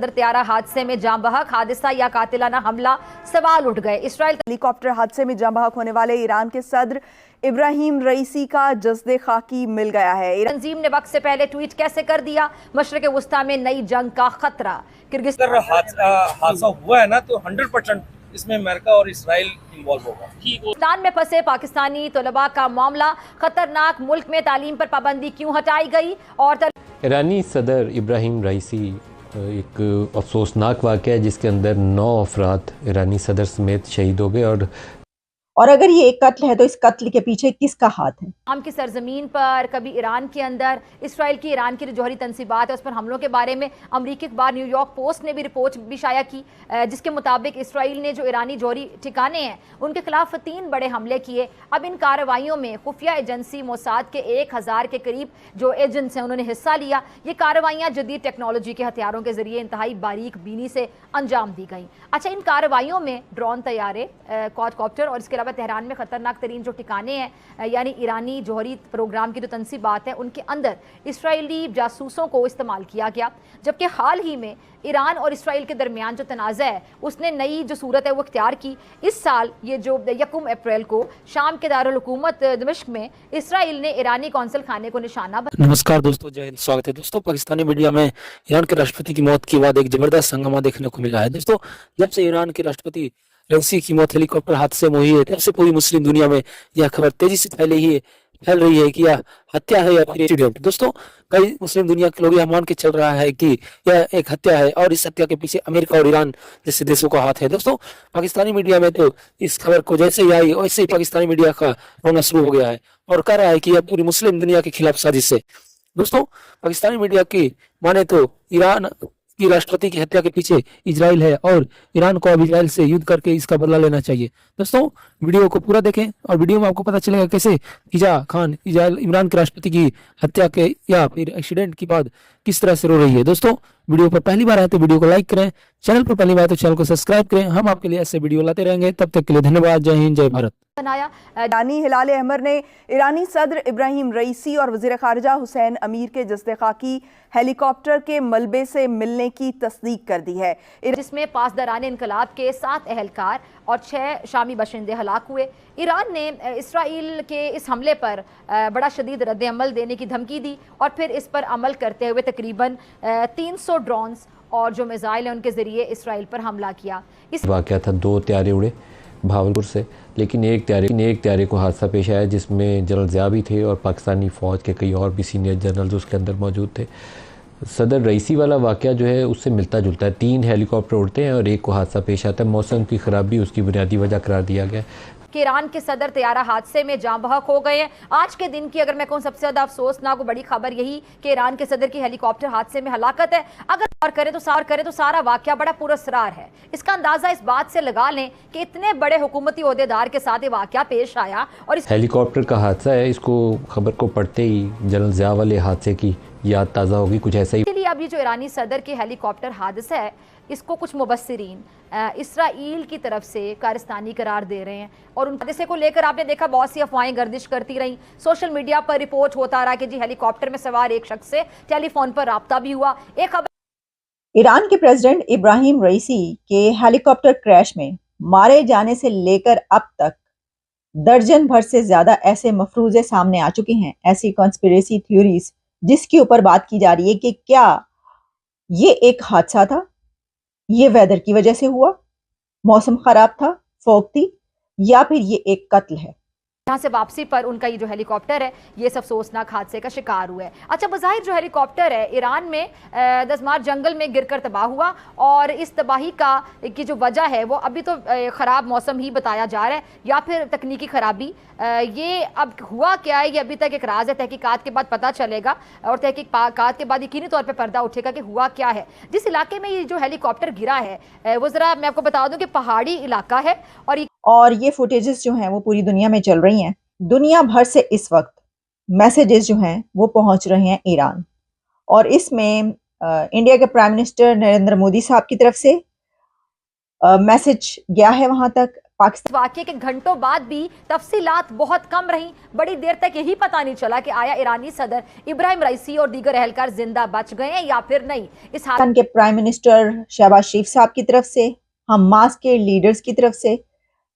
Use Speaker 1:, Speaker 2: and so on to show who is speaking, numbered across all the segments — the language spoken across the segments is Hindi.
Speaker 1: सदर त्यारा हादसे में जाँ बहक, हादसा या कातिलाना हमला, सवाल उठ गए। इसराइल
Speaker 2: हेलीकॉप्टर हादसे में जाँ बहक होने वाले ईरान के सदर इब्राहिम रईसी का जस्दे खाकी मिल गया है।
Speaker 1: तंजीम ने वक्त से पहले ट्वीट कैसे कर दिया, मशरक़ वुस्ता में नई जंग का खतरा। किर्गिस्तान
Speaker 3: हादसा हुआ है ना, तो 100% इसमें अमेरिका और इसराइल इन्वॉल्व होगा।
Speaker 1: पाकिस्तान में फंसे पाकिस्तानी तलबा का मामला खतरनाक, मुल्क में तालीम पर पाबंदी क्यों हटाई गई? और
Speaker 4: ईरानी सदर इब्राहिम रईसी एक अफसोसनाक वाक़या है जिसके अंदर 9 अफराद ईरानी सदर समेत शहीद हो गए।
Speaker 5: और अगर ये एक कत्ल है तो इस कत्ल के पीछे किसका हाथ है?
Speaker 1: हम की सरजमीन पर, कभी ईरान के अंदर, इसराइल की ईरान की जो जौहरी तनसीबात है उस पर हमलों के बारे में अमरीकी अखबार न्यूयॉर्क पोस्ट ने भी रिपोर्ट भी शाया की, जिसके मुताबिक इसराइल ने जो ईरानी जौहरी ठिकाने हैं उनके खिलाफ 3 बड़े हमले किए। अब इन कार्रवाइयों में खुफिया एजेंसी मोसाद के 1000 के करीब जो एजेंट्स हैं उन्होंने हिस्सा लिया। ये कार्रवाइयाँ जदीद टेक्नोलॉजी के हथियारों के जरिए इंतहाई बारीक बीनी से अंजाम दी गई। अच्छा, इन कार्रवाइयों में ड्रोन तैयारे, क्वाडकॉप्टर और इसके अलावा तेहरान में खतरनाक तरीन जो ठिकाने हैं यानी ईरानी जौहरी प्रोग्राम की जो तनसीबात है उनके अंदर इसराइली जासूसों को इस्तेमाल किया गया। जबकि हाल ही में ईरान और इसराइल के दरमियान जो तनाज़ा है उसने नई जो सूरत है वो इख्तियार की। इस साल ये जो 1 अप्रैल को शाम के दारुल हुकूमत दमिश्क में इसराइल ने ईरानी कौंसल खाने को निशाना बनाया।
Speaker 6: नमस्कार दोस्तों, जय हिंद। स्वागत है दोस्तों। पाकिस्तानी मीडिया में ईरान के राष्ट्रपति की मौत के बाद एक जबरदस्त हंगामा देखने को मिला है। दोस्तों, जब से ईरान के राष्ट्रपति रईसी की मौत हेलीकॉप्टर हादसे में हुई है तब से पूरी मुस्लिम दुनिया में यह खबर तेजी से फैल रही है कि यह हत्या है या फिर एक्सीडेंट। दोस्तों, कई मुस्लिम दुनिया के लोग यह मान के चल रहा है कि यह एक हत्या है और इस हत्या के पीछे अमेरिका और ईरान जैसे देशों का हाथ है। दोस्तों, पाकिस्तानी मीडिया में तो इस खबर को जैसे ही आई वैसे ही पाकिस्तानी मीडिया का रोना शुरू हो गया है और कह रहा है कि यह पूरी मुस्लिम दुनिया के खिलाफ साजिश है। दोस्तों, पाकिस्तानी मीडिया की माने तो ईरान की राष्ट्रपति की हत्या के पीछे इजराइल है और ईरान को अब इजराइल से युद्ध करके इसका बदला लेना चाहिए। दोस्तों, वीडियो को पूरा देखें और वीडियो में आपको पता चलेगा कैसे इजा खान इमरान के राष्ट्रपति की हत्या के या फिर एक्सीडेंट के बाद किस तरह से रो रही है। दोस्तों, वीडियो पर पहली बार आए तो वीडियो को लाइक करें, चैनल पर पहली बार तो चैनल को सब्सक्राइब करें। हम आपके लिए ऐसे वीडियो लाते रहेंगे। तब तक के लिए धन्यवाद। जय हिंद, जय भारत।
Speaker 2: दानी हिलाल अहमर ने ईरानी सदर इब्राहिम रईसी और वज़ीर ख़ारिजा हुसैन अमीर के जस्दे खाकी हेलीकॉप्टर के मलबे से मिलने की तस्दीक कर दी है,
Speaker 1: जिसमें पासदारान इनकलाब के 7 अहलकार और 6 शामी बशिंदे हलाक हुए। ईरान ने इसराइल के इस हमले पर बड़ा शदीद रद्द अमल देने की धमकी दी और फिर इस पर अमल करते हुए तकरीबन 300 ड्रोन्स और जो मिसाइल हैं उनके ज़रिए इसराइल पर हमला किया। इस
Speaker 4: वाक़या था 2 त्यारे उड़े भावलपुर से, लेकिन एक त्यारे को हादसा पेश आया जिसमें जनरल ज़िया भी थे और पाकिस्तानी फ़ौज के कई और भी सीनियर जनरल्स उसके अंदर मौजूद थे। सदर रईसी वाला वाक़या जो है उससे मिलता जुलता है। 3 हेलीकॉप्टर उड़ते हैं और एक को हादसा पेश आता है। मौसम की ख़राबी उसकी बुनियादी वजह करार दिया गया
Speaker 1: कि ईरान के सदर तैयारा हादसे में जाँ बहक हो गए हैं। आज के दिन की अगर मैं कहूँ सबसे ज़्यादा अफसोसनाक और बड़ी खबर यही कि ईरान के सदर की हेलीकॉप्टर हादसे में हलाकत है। अगर और करें तो सारा वाक़या बड़ा पुरस्कार है। इसका अंदाज़ा इस बात से लगा लें कि इतने बड़े हुकूमती ओहदेदार के साथ ये वाक़या पेश आया और इस
Speaker 4: हेलीकॉप्टर का हादसा है। इसको खबर को पढ़ते ही जनरल ज़िया वाले हादसे की याद ताज़ा होगी, कुछ ऐसा ही।
Speaker 1: इसलिए अब ये जो ईरानी सदर की हेलीकॉप्टर हादसा है इसको कुछ मुबस्सिरीन इसराइल की तरफ से कारस्तानी करार दे रहे हैं और उन हादसे को लेकर आपने देखा बहुत सी अफवाहें गर्दिश करती रहीं। सोशल मीडिया पर रिपोर्ट होता रहा कि जी हेलीकॉप्टर में सवार एक शख्स से टेलीफोन पर राब्ता भी हुआ। एक खबर
Speaker 5: ईरान के प्रेसिडेंट इब्राहिम रईसी के हेलीकॉप्टर क्रैश में मारे जाने से लेकर अब तक दर्जन भर से ज्यादा ऐसे मफरूजे सामने आ चुके हैं, ऐसी कॉन्स्पिरेसी थ्योरीज जिसके ऊपर बात की जा रही है कि क्या ये एक हादसा था, ये वेदर की वजह से हुआ, मौसम खराब था, फॉग थी, या फिर ये एक कत्ल है।
Speaker 1: यहाँ से वापसी पर उनका ये जो हेलीकॉप्टर है ये सब अफसोसनाक हादसे का शिकार हुआ है। अच्छा, बज़ाहिर जो हेलीकॉप्टर है ईरान में दसमार जंगल में गिरकर तबाह हुआ और इस तबाही की जो वजह है वो अभी तो ख़राब मौसम ही बताया जा रहा है या फिर तकनीकी ख़राबी। ये अब हुआ क्या है ये अभी तक एक राज है, तहकीकात के बाद पता चलेगा और तहकीकात के बाद यकीनी तौर पर पर्दा उठेगा कि हुआ क्या है। जिस इलाके में ये जो हेलीकॉप्टर गिरा है वो ज़रा मैं आपको बता दूं कि पहाड़ी इलाका है
Speaker 5: और ये फुटेजेस जो हैं वो पूरी दुनिया में चल रही हैं। दुनिया भर से इस वक्त मैसेजेस जो हैं वो पहुंच रहे हैं ईरान और इसमें इंडिया के प्राइम मिनिस्टर नरेंद्र मोदी साहब की तरफ से मैसेज गया है वहां तक। पाकिस्तान
Speaker 1: वाकये के घंटों बाद भी तफसीलात बहुत कम रही। बड़ी देर तक यही पता नहीं चला कि आया ईरानी सदर इब्राहिम रईसी और दीगर अहलकार जिंदा बच गए हैं या फिर नहीं। इस हाल
Speaker 5: के प्राइम मिनिस्टर शहबाज शरीफ साहब की तरफ से, हमास के लीडर्स की तरफ से,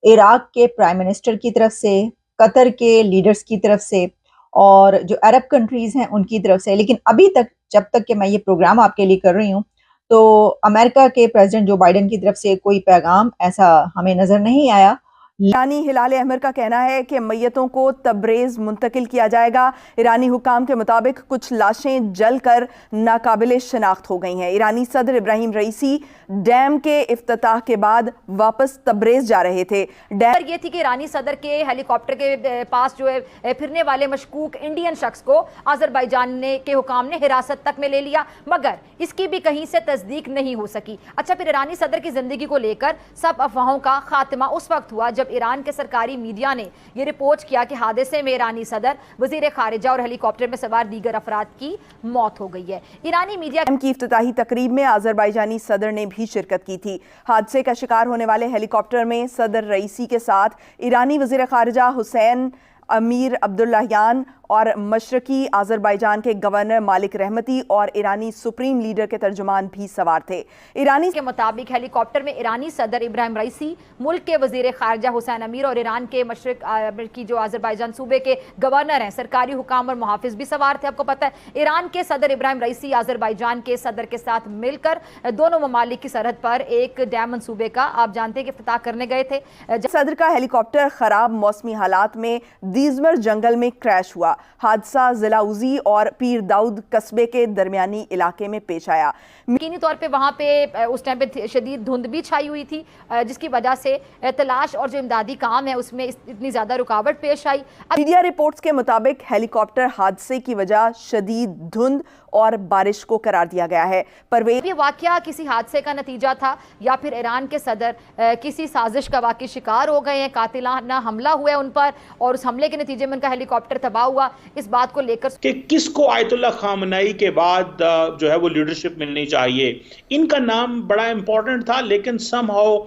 Speaker 5: इराक के प्राइम मिनिस्टर की तरफ से, कतर के लीडर्स की तरफ से और जो अरब कंट्रीज हैं उनकी तरफ से, लेकिन अभी तक जब तक कि मैं ये प्रोग्राम आपके लिए कर रही हूँ तो अमेरिका के प्रेसिडेंट जो बाइडेन की तरफ से कोई पैगाम ऐसा हमें नजर नहीं आया।
Speaker 2: ईरानी हिलाल अहमर का कहना है कि मैयतों को तब्रेज़ मुंतकिल किया जाएगा। ईरानी हुकाम के मुताबिक कुछ लाशें जलकर नाकाबिले शनाख्त हो गई हैं। ईरानी सदर इब्राहिम रईसी डैम के इफ्तिताह के बाद वापस तब्रेज़ जा रहे थे।
Speaker 1: डैम ये थी कि ईरानी सदर के हेलीकॉप्टर के पास जो है फिरने वाले मशकूक इंडियन शख्स को आज़रबाईजान के हुकाम ने हिरासत तक में ले लिया, मगर इसकी भी कहीं से तस्दीक नहीं हो सकी। अच्छा, फिर ईरानी सदर की जिंदगी को लेकर सब अफवाहों का खात्मा उस वक्त हुआ जब ईरान के सरकारी मीडिया ने यह रिपोर्ट किया कि हादसे में ईरानी सदर, वजीर खारिजा और हेलीकॉप्टर में सवार दीगर अफराद की मौत हो गई है। ईरानी मीडिया
Speaker 2: की इफ्तिताही तकरीब में आज़रबाईजानी सदर ने भी शिरकत की थी। हादसे का शिकार होने वाले हेलीकॉप्टर में सदर रईसी के साथ ईरानी वजीर खारिजा हुसैन अमीर अब्दुल्लाहियान और मशरकी आज़रबाईजान के गवर्नर मालिक रहमती और ईरानी सुप्रीम लीडर के तर्जुमान भी सवार थे। ईरानी
Speaker 1: के मुताबिक हेलीकॉप्टर में ईरानी सदर इब्राहिम रईसी, मुल्क के वजीर खारजा हुसैन अमीर और ईरान के मशरक की जो आज़रबाईजान सूबे के गवर्नर हैं, सरकारी हुकाम और मुहाफिज भी सवार थे। आपको पता है ईरान के सदर इब्राहिम रईसी आज़रबाईजान के सदर के साथ मिलकर दोनों ममालिक की सरहद पर एक डैम मनसूबे का आप जानते हैं कि इफ्तिताह करने गए थे।
Speaker 2: सदर का हेलीकॉप्टर खराब मौसमी हालात में दीजमर जंगल में क्रैश हुआ। हादसा जिला उजी और पीर दाऊद कस्बे के दरमियानी इलाके में पेश आया।
Speaker 1: यकीनी तौर पे वहाँ पे उस टाइम पे शदीद धुंध भी छाई हुई थी, जिसकी वजह से तलाश और जो इमदादी काम है उसमें इतनी ज़्यादा रुकावट पेश आई।
Speaker 2: मीडिया रिपोर्ट्स के मुताबिक हेलीकॉप्टर हादसे की वजह शदीद धुंध और बारिश को करार दिया गया है।
Speaker 1: ये वाकया किसी हादसे का नतीजा था या फिर ईरान के सदर किसी साजिश का वाकई शिकार हो गए हैं, कातिलाना हमला हुआ है उन पर और उस हमले के नतीजे में उनका हेलीकॉप्टर तबाह हुआ। इस बात को लेकर
Speaker 7: कि किसको आयतुल्लाह खामनेई के बाद जो है वो लीडरशिप मिलनी चाहिए, इनका नाम बड़ा इंपॉर्टेंट था, लेकिन समहाउ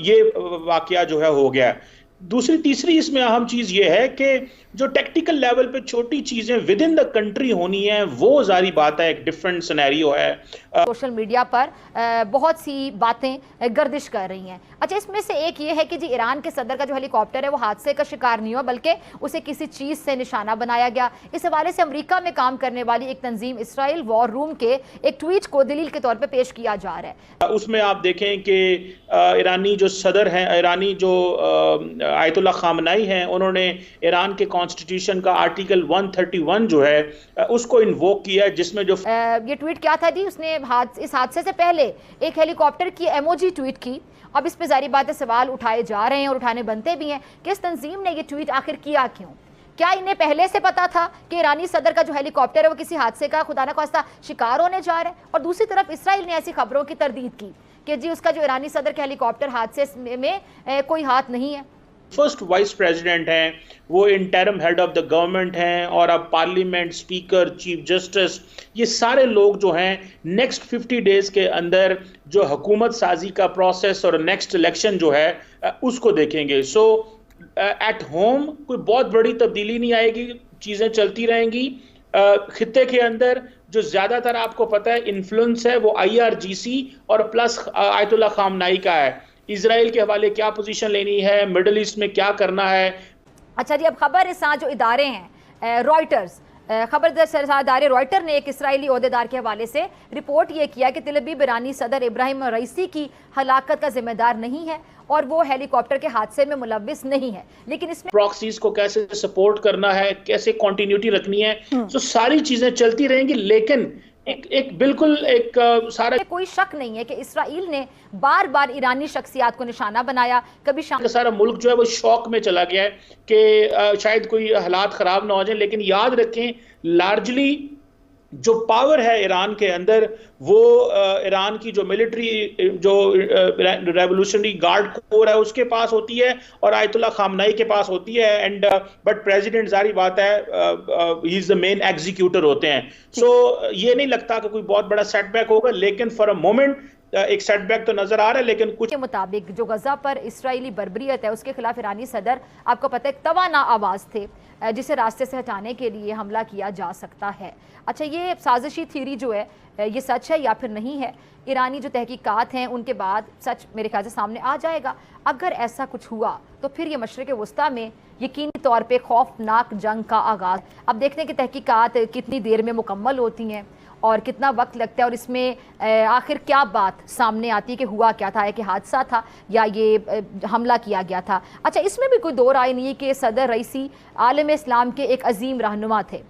Speaker 7: ये वाकया जो है हो गया। दूसरी तीसरी इसमें अहम चीज ये है कि जो टेक्निकल लेवल पे छोटी चीजें विद इन द कंट्री होनी है वो जारी बात है, एक डिफरेंट सिनेरियो है।
Speaker 1: सोशल मीडिया पर बहुत सी बातें गर्दिश कर रही हैं। अच्छा, इसमें से एक ये है कि जी ईरान के सदर का जो हेलीकॉप्टर है वो हादसे का शिकार नहीं हुआ, बल्कि उसे किसी चीज़ से निशाना बनाया गया। इस हवाले से अमेरिका में काम करने वाली एक तंजीम इसराइल वॉर रूम के एक ट्वीट को दलील के तौर पर पेश किया जा रहा है।
Speaker 7: उसमें आप देखें कि ईरानी जो सदर हैं, ईरानी जो आयतुल्लाह खामनेई हैं, उन्होंने ईरान के कॉन्स्टिट्यूशन का आर्टिकल 131 जो है उसको इन्वोक किया है, जिसमें जो
Speaker 1: ये ट्वीट क्या था जी, उसने इस हादसे से पहले एक हेलीकॉप्टर की इमोजी ट्वीट की। अब इस पे जारी बात है सवाल उठाए जा रहे हैं और उठाने बनते भी हैं कि इस तंजीम ने ये ट्वीट आखिर किया क्यों? क्या इन्हें पहले से पता था कि ईरानी सदर का जो हेलीकॉप्टर है वो किसी हादसे का खुदा न खास्ता शिकार होने जा रहा है? और दूसरी तरफ इसराइल ने ऐसी खबरों की तरदीद की कि जी उसका जो ईरानी सदर के हेलीकॉप्टर हादसे में कोई हाथ नहीं है।
Speaker 7: फर्स्ट वाइस प्रेसिडेंट हैं, वो interim head of the government हैं, और अब पार्लियामेंट स्पीकर, चीफ जस्टिस, ये सारे लोग जो हैं नेक्स्ट 50 डेज के अंदर जो हुकूमत साजी का प्रोसेस और नेक्स्ट इलेक्शन जो है उसको देखेंगे। सो एट होम कोई बहुत बड़ी तब्दीली नहीं आएगी, चीज़ें चलती रहेंगी। खित्ते के अंदर जो ज़्यादातर आपको पता है इन्फ्लुएंस है वो IRGC और प्लस आयतुल्लाह खामनेई का है। इजराइल के हवाले क्या पोजीशन लेनी है, मिडिल ईस्ट में क्या करना है।
Speaker 1: अच्छा जी, अब खबर इस जो इदारे हैं रॉयटर्स, खबरदार रॉयटर ने एक इसराइली ओहदेदार के हवाले से रिपोर्ट ये किया कि तिल-अवीब ईरानी सदर इब्राहिम रईसी की हलाकत का जिम्मेदार नहीं है और वो हेलीकॉप्टर के हादसे में मुलव्विस नहीं है, लेकिन इसमें
Speaker 7: प्रॉक्सीज को कैसे सपोर्ट करना है, कैसे कंटिन्यूटी रखनी है, तो सारी चीजें चलती रहेंगी। लेकिन एक बिल्कुल एक सारा
Speaker 1: कोई शक नहीं है कि इसराइल ने बार बार ईरानी शख्सियात को निशाना बनाया। कभी
Speaker 7: सारा मुल्क जो है वो शौक में चला गया है कि शायद कोई हालात खराब ना हो जाए, लेकिन याद रखें लार्जली जो पावर है ईरान के अंदर वो ईरान की जो मिलिट्री जो रेवोल्यूशनरी गार्ड कोर है उसके पास होती है और आयतुल्लाह खामनेई के पास होती है। एंड बट प्रेसिडेंट जारी बात है he is the main executor होते हैं। सो ये नहीं लगता कि कोई बहुत बड़ा सेटबैक होगा, लेकिन फॉर अ मोमेंट एक सेटबैक तो नजर आ रहा है, लेकिन कुछ
Speaker 1: के मुताबिक जो गजा पर इसराइली बर्बरियत है उसके खिलाफ ईरानी सदर, आपको पता है, तवाना आवाज़ थे जिसे रास्ते से हटाने के लिए हमला किया जा सकता है। अच्छा, ये साजिशी थ्योरी जो है ये सच है या फिर नहीं है, ईरानी जो तहकीकात हैं उनके बाद सच मेरे ख्याल से सामने आ जाएगा। अगर ऐसा कुछ हुआ तो फिर ये मशरिक़ वस्ता में यकीनी तौर पे खौफनाक जंग का आगाज़। अब देखते हैं कि तहकीकात कितनी देर में मुकम्मल होती हैं और कितना वक्त लगता है और इसमें आखिर क्या बात सामने आती है कि हुआ क्या था, कि हादसा था या ये हमला किया गया था। अच्छा, इसमें भी कोई दो राय नहीं है कि सदर रईसी आलम इस्लाम के एक अजीम रहनुमा थे।